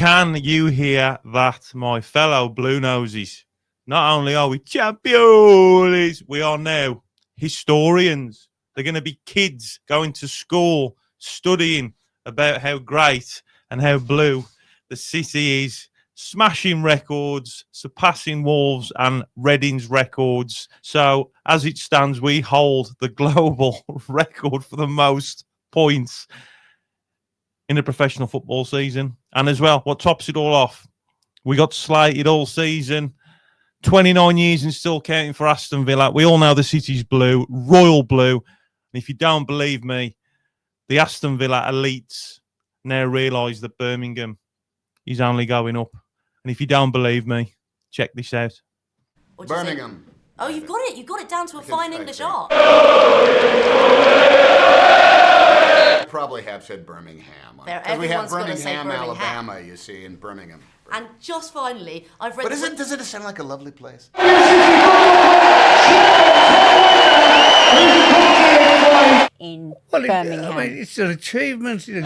can you hear that, my fellow Bluenoses? Not only are we champions, we are now historians. They're going to be kids going to school, studying about how great and how blue the city is, smashing records, surpassing Wolves and Reading's records. So, as it stands, we hold the global record for the most points in a professional football season. And as well, what tops it all off, we got slated all season. 29 years and still counting for Aston Villa. We all know the city's blue, royal blue. And if you don't believe me, the Aston Villa elites now realise that Birmingham is only going up. And if you don't believe me, check this out. Birmingham. Oh, you've got it. You've got it down to a fine English art. I probably have said Birmingham. Because we have Birmingham, Alabama, you see, in Birmingham. And just finally, I've read... But does it sound like a lovely place? In Birmingham. I mean, it's an achievement. I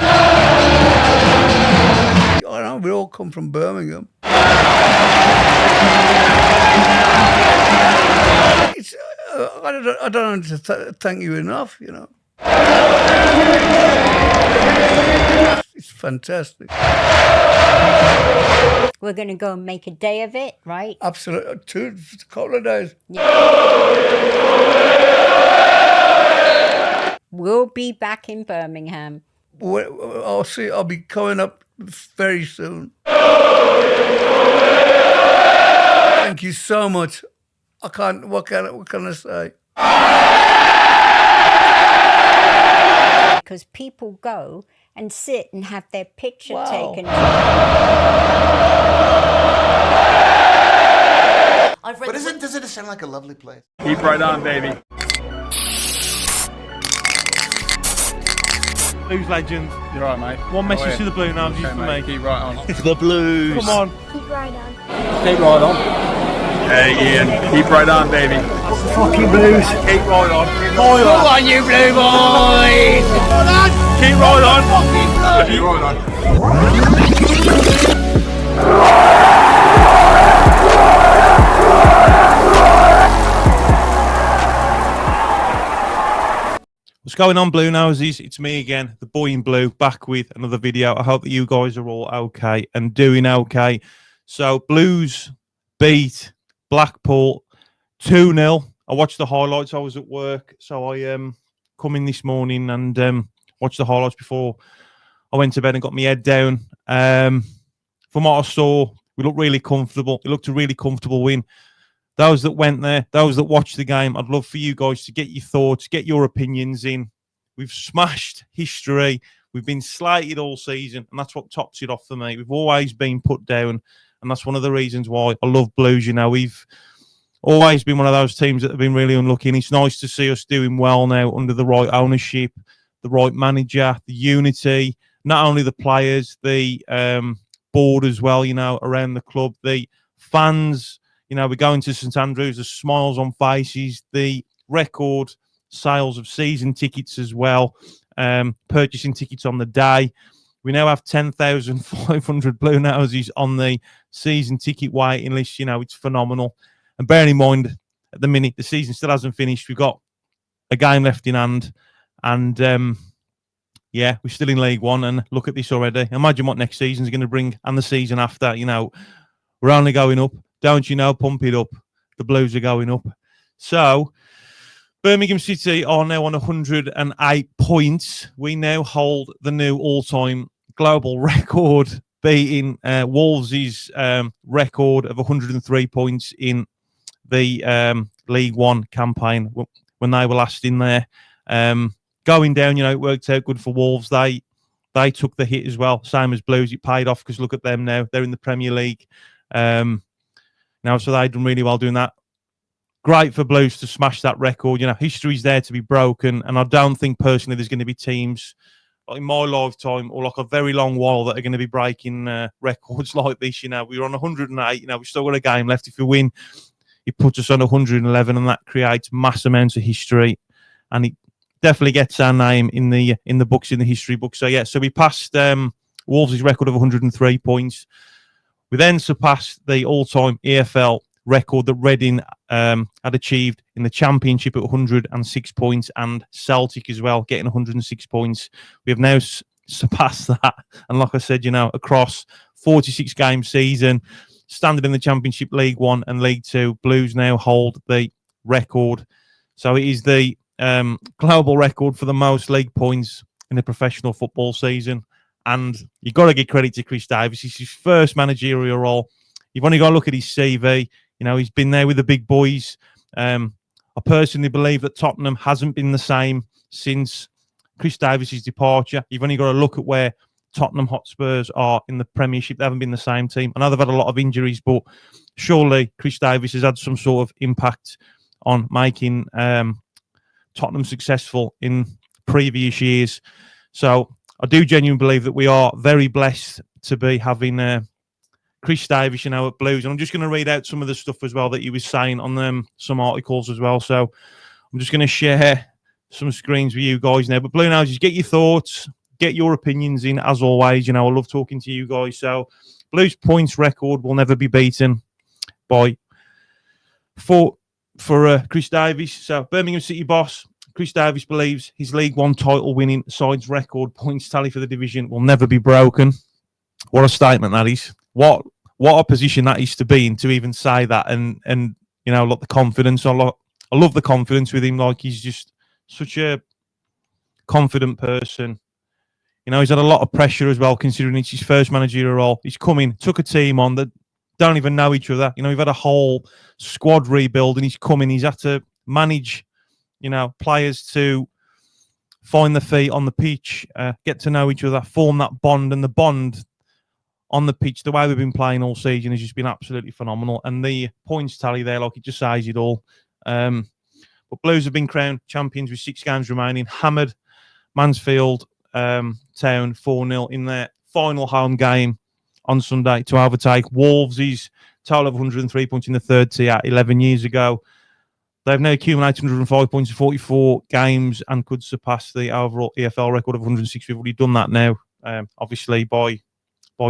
know we all come from Birmingham. It's, I don't know to thank you enough, you know. It's fantastic. We're going to go and make a day of it, right? Absolutely. A couple of days. Yeah. We'll be back in Birmingham. I'll be coming up very soon. Thank you so much. What can I say? Because people go and sit and have their picture taken. But does it sound like a lovely place? Keep right on, baby. Blues legend. You're right, mate. One message to the Bluenoses for me. Keep right on. The Blues. Come on. Keep right on. Keep right on. Hey, Ian. Keep right on, baby. Fucking Blues. Keep right on. Come on, you blue boys. Keep right on. Keep right on. What's going on, Bluenoses? It's me again, the boy in blue, back with another video. I hope that you guys are all okay and doing okay. So, Blues beat Blackpool 2-0. I watched the highlights. I was at work, so I come in this morning and watched the highlights before I went to bed and got my head down. From what I saw, we looked really comfortable. It looked a really comfortable win. Those that went there, those that watched the game, I'd love for you guys to get your thoughts, get your opinions in. We've smashed history. We've been slated all season, and that's what tops it off for me. We've always been put down, and that's one of the reasons why I love Blues. You know, we've always been one of those teams that have been really unlucky, and it's nice to see us doing well now under the right ownership, the right manager, the unity, not only the players, the board as well, you know, around the club, the fans. You know, we're going to St Andrews, there's smiles on faces, the record sales of season tickets as well, purchasing tickets on the day. We now have 10,500 Bluenoses on the season ticket waiting list. You know, it's phenomenal. And bearing in mind, at the minute, the season still hasn't finished. We've got a game left in hand. And, yeah, we're still in League One. And look at this already. Imagine what next season's going to bring and the season after. You know, we're only going up. Don't you know, pump it up. The Blues are going up. So, Birmingham City are now on 108 points. We now hold the new all-time global record, beating Wolves' record of 103 points in the League One campaign when they were last in there. Going down, you know, it worked out good for Wolves. They took the hit as well, same as Blues. It paid off because look at them now. They're in the Premier League. Now, so they've done really well doing that. Great for Blues to smash that record. You know, history's there to be broken. And I don't think personally there's going to be teams like in my lifetime or like a very long while that are going to be breaking records like this. You know, we were on 108. You know, we've still got a game left. If we win, it puts us on 111, and that creates mass amounts of history. And it definitely gets our name in the books, in the history book. So, yeah, so we passed Wolves' record of 103 points. We then surpassed the all-time EFL record that Reading had achieved in the Championship at 106 points, and Celtic as well, getting 106 points. We have now surpassed that. And like I said, you know, across 46-game season, standing in the Championship League 1 and League 2, Blues now hold the record. So it is the global record for the most league points in a professional football season. And you've got to give credit to Chris Davies. It's his first managerial role. You've only got to look at his CV. You know, he's been there with the big boys. I personally believe that Tottenham hasn't been the same since Chris Davies' departure. You've only got to look at where Tottenham Hotspurs are in the Premiership. They haven't been the same team. I know they've had a lot of injuries, but surely Chris Davies has had some sort of impact on making Tottenham successful in previous years. So I do genuinely believe that we are very blessed to be having Chris Davies, you know, at Blues. And I'm just going to read out some of the stuff as well that he was saying on some articles as well. So I'm just going to share some screens with you guys now. But Bluenoses, get your thoughts, get your opinions in, as always. You know, I love talking to you guys. So Blues points record will never be beaten by for Chris Davies. So Birmingham City boss Chris Davies believes his League One title winning side's record points tally for the division will never be broken. What a statement that is. What a position that is to be in, to even say that. And you know, like the confidence. I love the confidence with him. Like, he's just such a confident person. You know, he's had a lot of pressure as well, considering it's his first managerial role. He's come in, took a team on that don't even know each other. You know, we've had a whole squad rebuild, and he's come in. He's had to manage, you know, players to find their feet on the pitch, get to know each other, form that bond. And the bond on the pitch, the way we've been playing all season, has just been absolutely phenomenal. And the points tally there, like, it just says it all. But Blues have been crowned champions with 6 games remaining. Hammered Mansfield Town 4-0 in their final home game on Sunday to overtake Wolves' total of 103 points in the third tier 11 years ago. They've now accumulated 105 points in 44 games and could surpass the overall EFL record of 106. We've already done that now, obviously, by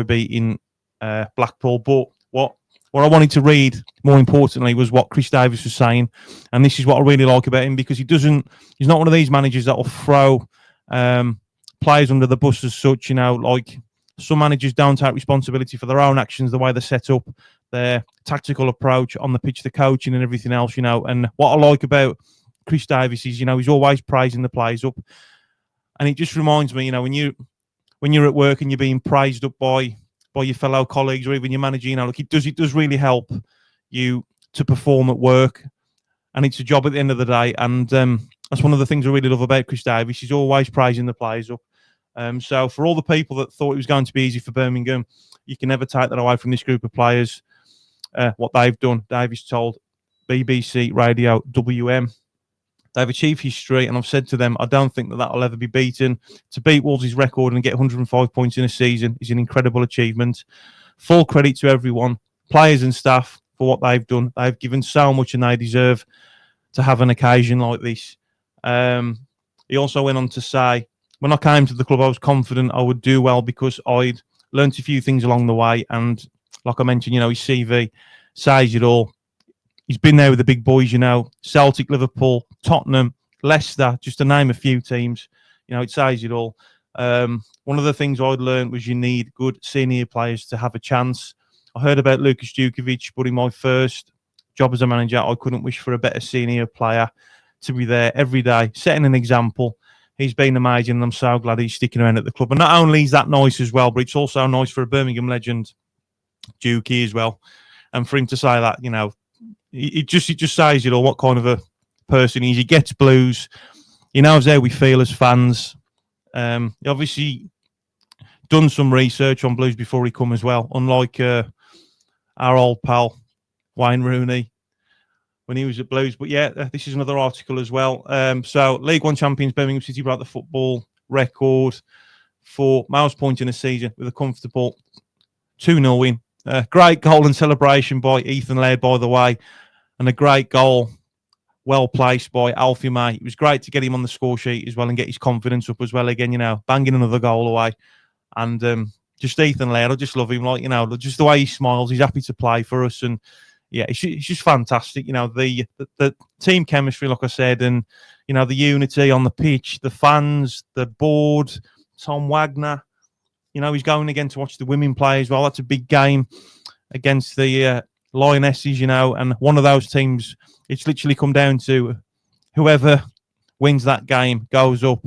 beating Blackpool. But what I wanted to read, more importantly, was what Chris Davies was saying. And this is what I really like about him, because he's not one of these managers that will throw players under the bus as such. You know, like some managers don't take responsibility for their own actions, the way they're set up, their tactical approach on the pitch, the coaching and everything else, you know. And what I like about Chris Davies is, you know, he's always praising the players up. And it just reminds me, you know, when you're at work and you're being praised up by your fellow colleagues or even your manager, you know, like, it does really help you to perform at work. And it's a job at the end of the day. And that's one of the things I really love about Chris Davies. He's always praising the players up. So for all the people that thought it was going to be easy for Birmingham, you can never take that away from this group of players. What they've done, Davies told BBC Radio WM, they've achieved history, and I've said to them, I don't think that will ever be beaten. To beat Wolves' record and get 105 points in a season is an incredible achievement. Full credit to everyone, players and staff, for what they've done. They've given so much, and they deserve to have an occasion like this. He also went on to say, when I came to the club, I was confident I would do well because I'd learnt a few things along the way. And like I mentioned, you know, his CV says it all. He's been there with the big boys, you know, Celtic, Liverpool, Tottenham, Leicester, just to name a few teams. You know, it says it all. One of the things I'd learned was you need good senior players to have a chance. I heard about Lukas Djukovic, but in my first job as a manager, I couldn't wish for a better senior player to be there every day, setting an example. He's been amazing, and I'm so glad he's sticking around at the club. And not only is that nice as well, but it's also nice for a Birmingham legend, Dukey, as well. And for him to say that, you know, it just says, you know, what kind of a person he is. He gets Blues. He knows how we feel as fans. He obviously done some research on Blues before he come as well, unlike our old pal, Wayne Rooney, when he was at Blues. But yeah, this is another article as well. So League One champions Birmingham City broke the football record for most points in a season with a comfortable 2-0 win. Great goal and celebration by Ethan Laird, by the way, and a great goal, well placed by Alfie May. It was great to get him on the score sheet as well and get his confidence up as well again, you know, banging another goal away. And just Ethan Laird. I just love him. Like, just the way he smiles. He's happy to play for us, and yeah, it's just fantastic. The team chemistry, like I said, and the unity on the pitch, the fans, the board. Tom Wagner, he's going again to watch the women play as well. That's a big game against the Lionesses, and one of those teams. It's literally come down to whoever wins that game goes up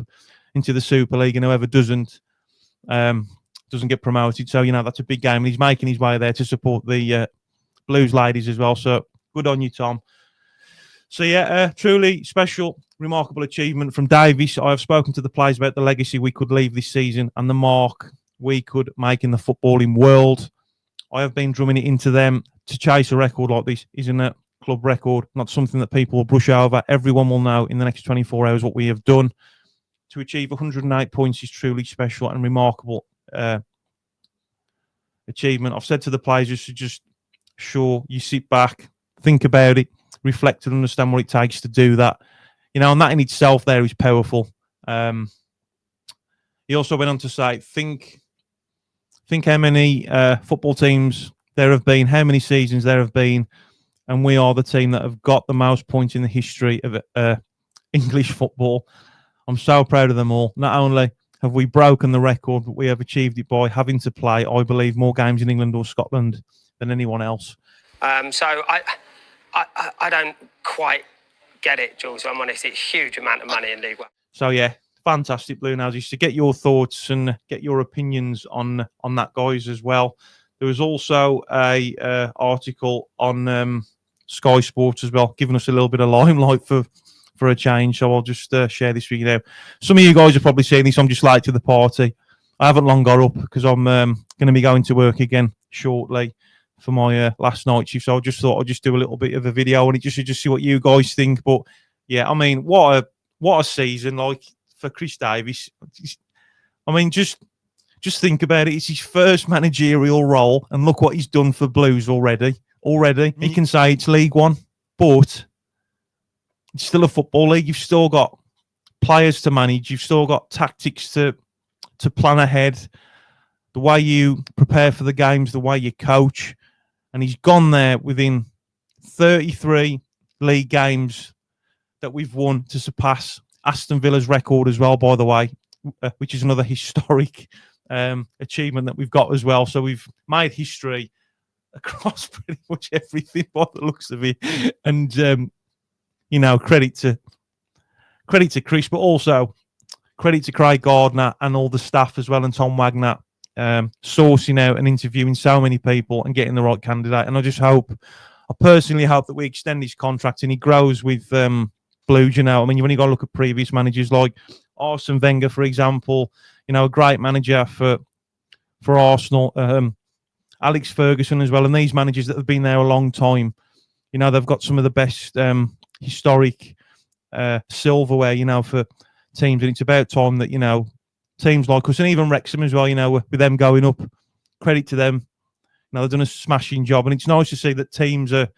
into the Super League, and whoever doesn't get promoted. So that's a big game. He's making his way there to support the Blues ladies as well. So good on you, Tom. So yeah, truly special, remarkable achievement from Davies. I have spoken to the players about the legacy we could leave this season and the mark we could make in the footballing world. I have been drumming it into them to chase a record like this isn't a club record, not something that people will brush over. Everyone will know in the next 24 hours what we have done. To achieve 108 points is truly special and remarkable achievement. I've said to the players just sure you sit back, think about it, reflect and understand what it takes to do that. And that in itself there is powerful. He also went on to say, think how many football teams there have been, how many seasons there have been, and we are the team that have got the most points in the history of English football. I'm so proud of them all. Not only have we broken the record, but we have achieved it by having to play, I believe, more games in England or Scotland than anyone else. So I don't quite get it, Jules. If I'm honest, it's a huge amount of money in League One. So yeah, fantastic, Bluenoses. To get your thoughts and get your opinions on that, guys, as well. There was also a article on Sky Sports as well, giving us a little bit of limelight for a change. So I'll just share this with you now. Some of you guys are probably seeing this. I'm just late to the party. I haven't long got up because I'm going to be going to work again shortly for my last night shift. So I just thought I'd just do a little bit of a video and just see what you guys think. But yeah, I mean, what a season like for Chris Davies. I mean, just think about it. It's his first managerial role, and look what he's done for Blues already. He can say it's League One, but it's still a football league. You've still got players to manage. You've still got tactics to plan ahead. The way you prepare for the games, the way you coach. And he's gone there within 33 league games that we've won to surpass Aston Villa's record as well, by the way, which is another historic achievement that we've got as well. So we've made history across pretty much everything by the looks of it. And, credit to Chris, but also credit to Craig Gardner and all the staff as well, and Tom Wagner, sourcing out and interviewing so many people and getting the right candidate. And I personally hope that we extend his contract and he grows with Blues. I mean, you've only got to look at previous managers like Arsene Wenger, for example, a great manager for Arsenal, Alex Ferguson as well. And these managers that have been there a long time, they've got some of the best historic silverware, for teams. And it's about time that, teams like us and even Wrexham as well, with them going up, credit to them. They've done a smashing job. And it's nice to see that teams are,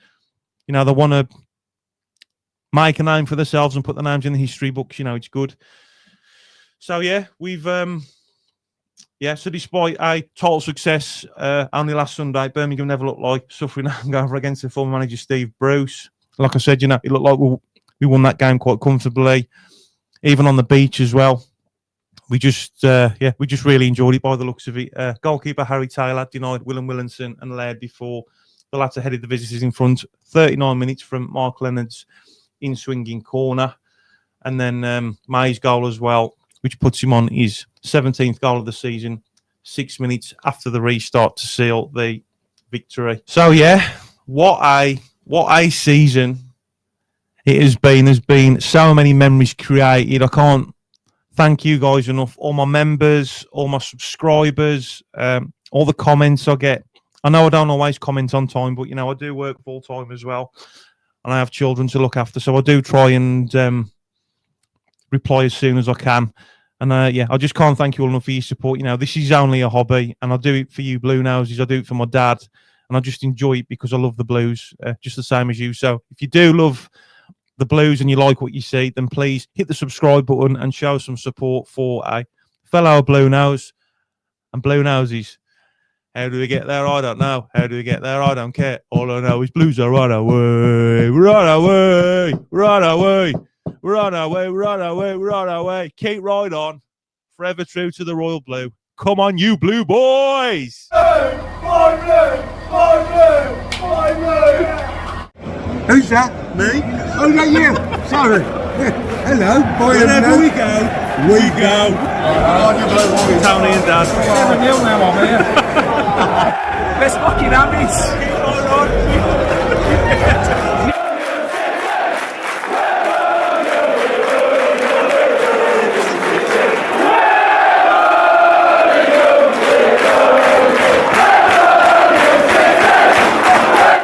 they want to make a name for themselves and put their names in the history books. It's good. So, yeah, we've... so despite a total success only last Sunday, Birmingham never looked like suffering a hangover against the former manager Steve Bruce. Like I said, it looked like we won that game quite comfortably, even on the beach as well. We just really enjoyed it by the looks of it. Goalkeeper Harry Taylor denied Willem Williamson and Laird before the latter headed the visitors in front. 39 minutes from Mark Leonard's in-swinging corner. And then May's goal as well, which puts him on his 17th goal of the season, 6 minutes after the restart to seal the victory. So yeah, what a season it has been. There's been so many memories created. I can't thank you guys enough. All my members, all my subscribers, all the comments I get. I know I don't always comment on time, but I do work full time as well, and I have children to look after, so I do try and reply as soon as I can. And I just can't thank you all enough for your support. This is only a hobby, and I do it for you Bluenoses. I do it for my dad, and I just enjoy it because I love the Blues, just the same as you. So if you do love the Blues and you like what you see, then please hit the subscribe button and show some support for a fellow Bluenose and Bluenoses. How do we get there? I don't know. How do we get there? I don't care. All I know is Blues are on our way. We're on our way. We're on our way. We're on our way. We're on our way. We're on our way. Keep right on. Forever true to the royal blue. Come on, you blue boys. Who's that? Me? Oh, yeah, you. Sorry. Hello, boy. Wherever we go. Tony and Dad. 7-0 now, I'm here. Let's fucking have it. Keep on.